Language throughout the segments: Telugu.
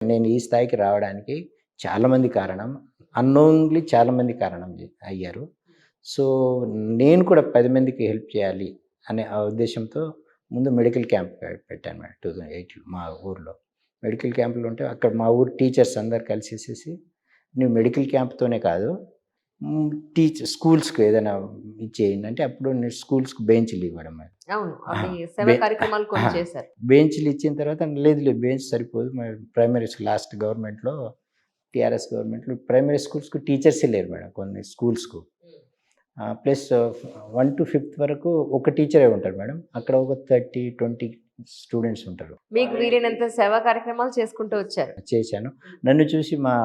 నేను ఈ స్థాయికి రావడానికి చాలామంది కారణం. అన్నోన్లీ చాలామంది కారణం అయ్యారు. సో, నేను కూడా 10 మందికి హెల్ప్ చేయాలి అనే ఆ ఉద్దేశ్యంతో ముందు మెడికల్ క్యాంప్ పెట్టాను మేడం 2008లో మా ఊర్లో. మెడికల్ క్యాంపులు ఉంటే అక్కడ మా ఊరు టీచర్స్ అందరూ కలిసేసేసి నువ్వు మెడికల్ క్యాంప్‌తోనే కాదు స్కూల్స్‌కి ఏదైనా ఇచ్చేయండి అంటే అప్పుడు నేను స్కూల్స్‌కి బెంచ్‌లు ఇవ్వడం. అవును. ఆహా! అవి సేవా కార్యక్రమాలు కొన్ని చేశారు. బెంచ్‌లు ఇచ్చిన తర్వాత లేదు లేదు బెంచ్ సరిపోదు. మరి ప్రైమరీ లాస్ట్ గవర్నమెంట్‌లో టీఆర్ఎస్ గవర్నమెంట్‌లో ప్రైమరీ స్కూల్స్‌కి టీచర్సే లేరు మేడం కొన్ని స్కూల్స్‌కు. ప్లస్ 1-5th వరకు ఒక టీచరే ఉంటారు మేడం. అక్కడ ఒక 30, 20 స్టూడెంట్స్ ఉంటారు. మీకు వీలైనంత సేవా కార్యక్రమాలు చేసుకుంటూ వచ్చారు. చేశాను. నన్ను చూసి మా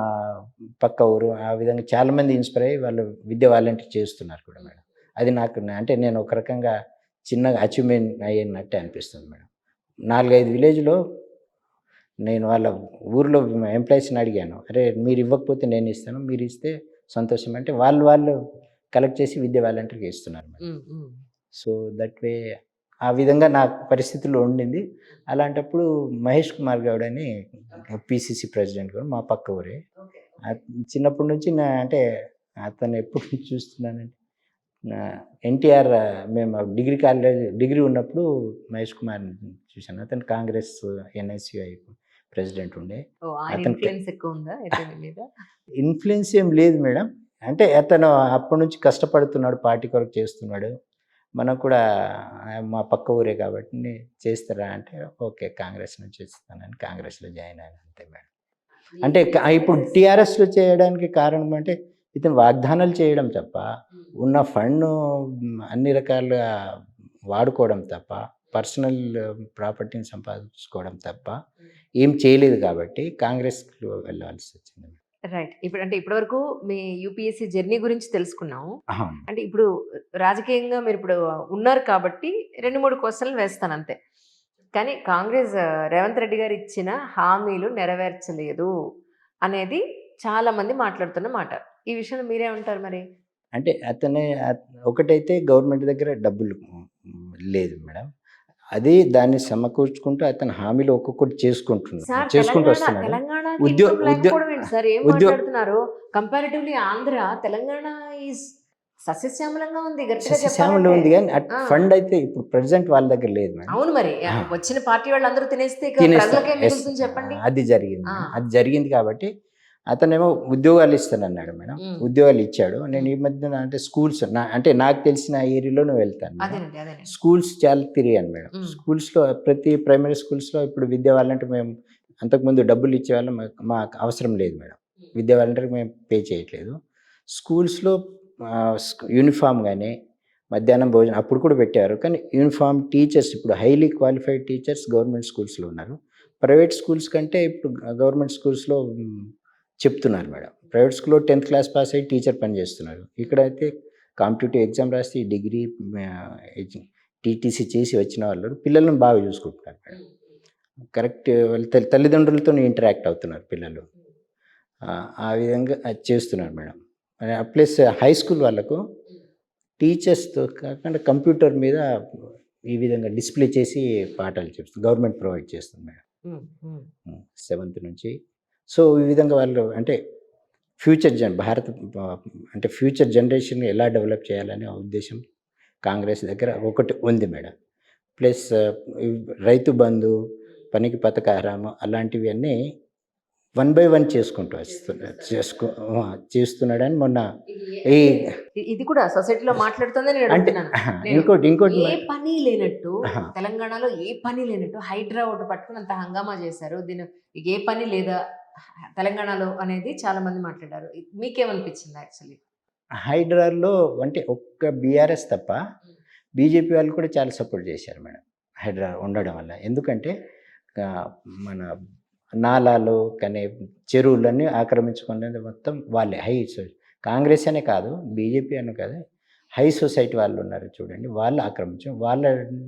పక్క ఊరు ఆ విధంగా చాలామంది ఇన్‌స్పైర్ అయ్యి వాళ్ళు విద్య వాలంటీర్ చేస్తున్నారు కూడా మేడం. అది నాకు అంటే నేను ఒక రకంగా చిన్నగా అచీవ్‌మెంట్ అయినట్టే అనిపిస్తుంది మేడం. 4, 5 విలేజ్‌లో నేను వాళ్ళ ఊర్లో ఎంప్లాయీస్‌ని అడిగాను. అరే! మీరు ఇవ్వకపోతే నేను ఇస్తాను. మీరు ఇస్తే సంతోషం అంటే వాళ్ళు కలెక్ట్ చేసి విద్య వాలంటీర్‌గా ఇస్తున్నారు మేడం. హ్మ్. హ్మ్. సో, దట్ వే ఆ విధంగా నా పరిస్థితుల్లో ఉండింది. అలాంటప్పుడు మహేష్ కుమార్ గౌడ్ అని పీసీసీ ప్రెసిడెంట్ కూడా మా పక్క ఊరే. చిన్నప్పటి నుంచి అంటే అతను ఎప్పుడు చూస్తున్నానంటే నా ఎన్టీఆర్ మేము డిగ్రీ ఉన్నప్పుడు మహేష్ కుమార్‌ని చూశాను. అతను కాంగ్రెస్ ఎన్ఎస్‌యుఐ ప్రెసిడెంట్ ఉండే. ఓహ్! ఆయన అతనికి ఇన్‌ఫ్లూయెన్స్ ఎక్కువ ఉందా అయితే మీ మీద? ఇన్‌ఫ్లూయెన్స్ ఏం లేదు మేడం. అంటే అతను అప్పటి నుంచి కష్టపడుతున్నాడు. పార్టీ కొరకు చేస్తున్నాడు. మనం కూడా మా పక్క ఊరే కాబట్టి చేస్తారా అంటే ఓకే. కాంగ్రెస్ నుంచి ఇస్తానని కాంగ్రెస్‌లో జాయిన్ అయ్యాను అంతే మేడం. అంటే ఇప్పుడు టీఆర్ఎస్‌లో చేయడానికి కారణం అంటే ఇతను వాగ్దానాలు చేయడం తప్ప, ఉన్న ఫండ్‌ను అన్ని రకాలుగా వాడుకోవడం తప్ప, పర్సనల్ ప్రాపర్టీని సంపాదించుకోవడం తప్ప ఏం చేయలేదు కాబట్టి కాంగ్రెస్‌లో వెళ్ళాల్సొచ్చింది. రైట్. ఇప్పటివరకు మీ యూపీఎస్సీ జర్నీ గురించి తెలుసుకున్నాము. అవును. అంటే ఇప్పుడు రాజకీయంగా మీరిప్పుడు ఉన్నారు కాబట్టి 2, 3 క్వెషన్‌లు వేస్తానంతే. కానీ కాంగ్రెస్ రేవంత్ రెడ్డి గారు ఇచ్చిన హామీలు నెరవేర్చలేదు అనేది చాలామంది మాట్లాడుతున్న మాట. ఈ విషయంలో మీరేమంటారు మరి? అంటే ఒకటైతే గవర్నమెంట్ దగ్గర డబ్బులు లేదు మేడం. అది దాన్ని సమకూర్చుకుంటూ అతను హామీలు ఒక్కొక్కటి సార్ చేసుకుంటూ వస్తున్నాడు. తెలంగాణకి ఉద్యో ఇన్‌కమ్ ఉద్యో లేకపోవడం ఏంటి సార్? ఏం ఉద్యో మాట్లాడుతున్నారు? కంపారిటివ్‌లీ ఆంధ్ర, తెలంగాణ ఈస్ సస్యశ్యామలంగా ఉంది గట్టిగా సస్యశ్యామలం చెప్పాలంటే. ఉంది గానీ ఆ! ఫండ్ అయితే ఇప్పుడు ప్రెజెంట్ వాళ్ళ దగ్గర లేదు మేడం. అవును మరి. ఆ! వచ్చిన పార్టీ వాళ్ళందరూ తినేస్తే ఇక తినేస్తా. ప్రజలకేం యెస్. మిగులుతుంది చెప్పండి? అది జరిగింది ఆ! మేడం. అది జరిగింది కాబట్టి అతనేమో ఉద్యోగాలు ఇస్తానన్నాడు మేడం. హ్మ్. ఉద్యోగాలు ఇచ్చాడు. నేను హ్మ్. ఈ మధ్యన అంటే స్కూల్స్ అంటే నాకు తెలిసిన ఏరియాలోనే వెళ్తాను మేడం. అదేనండి. స్కూల్స్ చాలా తిరిగాను మేడం. హ్మ్. స్కూల్స్‌లో ప్రతి ప్రైమరీ స్కూల్స్‌లో ఇప్పుడు విద్యా వాలంటీర్ మేము అంతకుముందు డబ్బులు ఇచ్చేవాళ్ళం. మాకు అవసరం లేదు మేడం. విద్యా వాలంటీర్‌కి మేము పే చేయట్లేదు. స్కూల్స్‌లో యూనిఫార్మ్ గాని, మధ్యాహ్నం భోజనం అప్పుడు కూడా పెట్టారు. కానీ యూనిఫార్మ్ టీచర్స్ ఇప్పుడు హైలీ క్వాలిఫైడ్ టీచర్స్ గవర్నమెంట్ స్కూల్స్‌లో ఉన్నారు. ప్రైవేట్ స్కూల్స్ కంటే ఇప్పుడు గవర్నమెంట్ స్కూల్స్‌లో చెప్తున్నారు మేడం. ప్రైవేట్ స్కూల్‌లో 10th క్లాస్ పాస్ అయ్యి టీచర్ పని చేస్తున్నారు. ఇక్కడైతే కాంపిటీటివ్ ఎగ్జామ్ రాసి డిగ్రీ టీటీసీ చేసి వచ్చిన వాళ్ళు పిల్లలను బాగా చూసుకుంటున్నారు మేడం. కరెక్ట్ వాళ్ళ తల్లిదండ్రులతోని ఇంటరాక్ట్ అవుతున్నారు పిల్లలు. ఆ విధంగా అది చేస్తున్నారు మేడం. ప్లస్ హై స్కూల్ వాళ్ళకు టీచర్స్‌తో కాకుండా కంప్యూటర్ మీద ఈ విధంగా డిస్‌ప్లే చేసి పాఠాలు చెప్తుంది. గవర్నమెంట్ ప్రొవైడ్ చేస్తుంది మేడం. హ్మ్. హ్మ్. 7th నుంచి. సో, ఈ విధంగా వాళ్ళు అంటే భారత్ అంటే ఫ్యూచర్ జనరేషన్‌ని ఎలా డెవలప్ చేయాలనే ఉద్దేశ్యం కాంగ్రెస్ దగ్గర ఒకటి ఉంది మేడం. ప్లస్ రైతు బంధు, పనికి పథకాహారం అలాంటివన్నీ వన్ బై వన్ చేసుకుంటూ చేస్తున్నాడని మొన్న ఈ ఇది కూడా సొసైటీలో మాట్లాడుతుందని నేను అంటే అడుగుతున్నాను. ఇంకోటి ఏ పని లేనట్టు ఆహా! తెలంగాణలో ఏ పని లేనట్టు హైడ్రా ఒకటి పట్టుకొని అంత హంగామా చేశారు. ఏ పని లేదా తెలంగాణలో అనేది చాలా మంది మాట్లాడారు. మీకేమనిపించింది యాక్చువల్లీ? హైడ్రాలో అంటే ఒక్క బీఆర్ఎస్ తప్ప బీజేపీ వాళ్ళు కూడా చాలా సపోర్ట్ చేశారు మేడం. హైడ్రా ఉండడం వల్ల. ఎందుకంటే ఆహ్, మన నాలాలు కానీ చెరువులన్నీ ఆక్రమించుకునేది మొత్తం వాళ్ళే. కాంగ్రెస్ అనే కాదు, బీజేపీ అనే కాదు. హై సొసైటీ వాళ్ళు ఉన్నారు చూడండి. వాళ్ళు ఆక్రమించి వాళ్ళని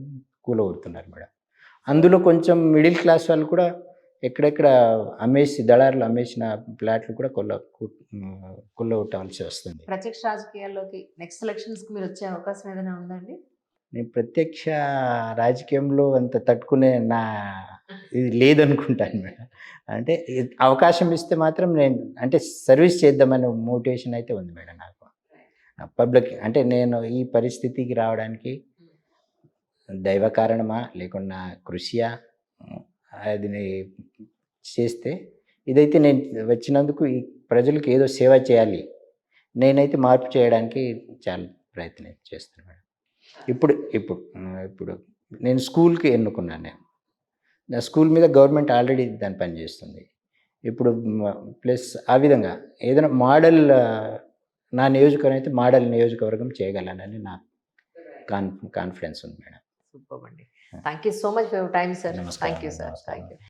కూలగొడుతున్నారు మేడం. అందులో కొంచెం మిడిల్ క్లాస్ వాళ్ళు కూడా ఎక్కడెక్కడ దళారులు అమ్మేసిన ప్లాట్లు కూడా కొల్లగొట్టాల్సి వస్తుంది. ప్రత్యక్ష రాజకీయాల్లోకి నెక్స్ట్ ఎలక్షన్స్‌కి మీరొచ్చే అవకాశం ఏదైనా ఉందా అండి? నేను ప్రత్యక్ష రాజకీయంలో అంత తట్టుకునే ఇది లేదనుకుంటాను మేడం. అంటే అవకాశం ఇస్తే మాత్రం నేను అంటే సర్వీస్ చేద్దామనే మోటివేషన్ అయితే ఉంది మేడం నాకు. పబ్లిక్ అంటే నేను ఈ పరిస్థితికి రావడానికి దైవ కారణమా? లేకున్నా కృషియా? అది చేస్తే ఇదైతే నేను వచ్చినందుకు ఈ ప్రజలకు ఏదో సేవ చేయాలి. నేనైతే మార్పు చేయడానికి చాలా ప్రయత్నం చేస్తున్నాను మేడం. ఇప్పుడు ఇప్పుడు ఇప్పుడు నేను స్కూల్‌కి ఎన్నుకున్నాను నేను. నా స్కూల్ మీద గవర్నమెంట్ ఆల్రెడీ దాని పని చేస్తుంది. ఇప్పుడు ప్లస్ ఆ విధంగా ఏదైనా మోడల్ నా నియోజకవర్గం అయితే మోడల్ నియోజకవర్గం చేయగలనని నాకు కాన్ఫిడెన్స్ ఉంది మేడం. సూపర్ అండి. Thank you so much for your time sir. Thank నమస్కారం యూ సార్. నమస్కారం. Thank you.